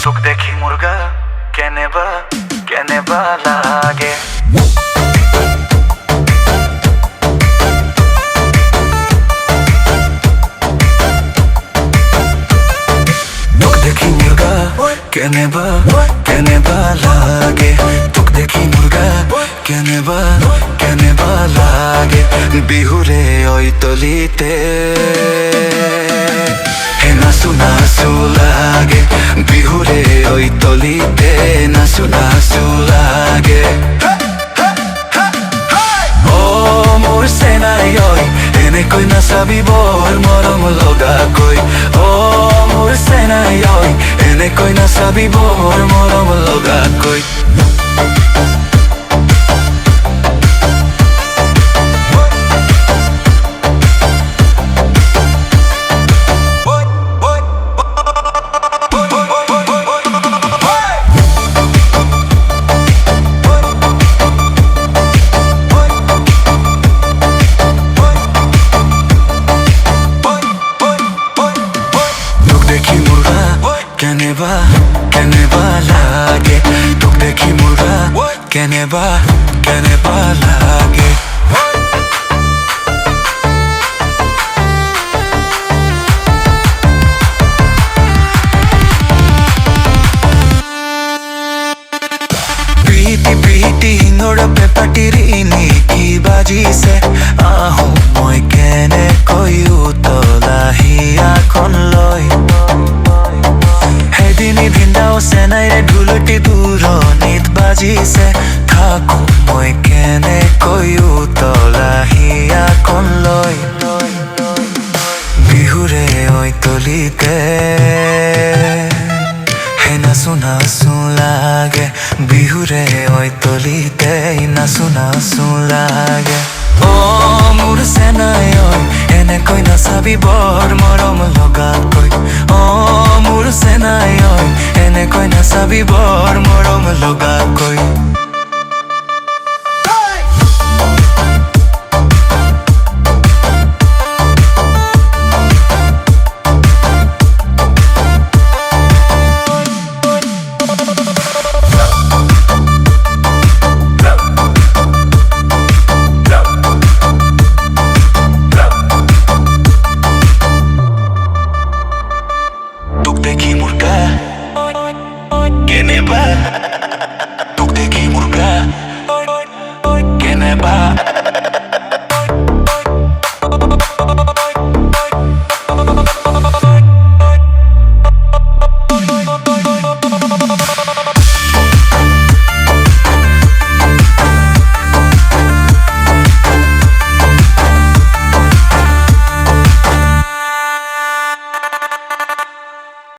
তোক দেখি মুরগা কেনে বা লাগে তোক দেখি মুরগা কেনে বা লাগে তোক দেখি মুরগা কেনে বা লাগে বিহুরে ওই তলিতে নাচু নাচু লাগে বিহুরে ওই তলিতে নাচু নাচু লাগে ও মোর সেনাই ওই এনেকৈ নাচাবি বৰ মৰম লগাকৈ ও মোৰ সেনাই ওই এনেকৈ নাচাবি বৰ মৰম লগাকৈ কেনে বা লাগে তোক দেখি মুৰগা কেনে বা লাগে প্ৰীতি শিঙৰ পেপাটিৰ ইনিকি বাজিছে আহোঁ মই কেনেকৈ উতলাহি আখন লৈ সেদিনি ভিন্দাও চেনাইৰে ঢোলটি দূৰণিত বাজিছে থাকোঁ মই কেনেকৈ উতলাহি আখন লৈ বিহুৰে ঐ তলিতে নাচু নাচু লাগে বিহুৰে ঐ তলিতে নাচু নাচু লাগে ও মোৰ চেনাই ঐ এনেকৈ নাচাবি বৰ মৰম লগাকৈ ও মোৰ চেনাই ঐ এনেকৈ নাচাবি বৰ মৰম লগাকৈ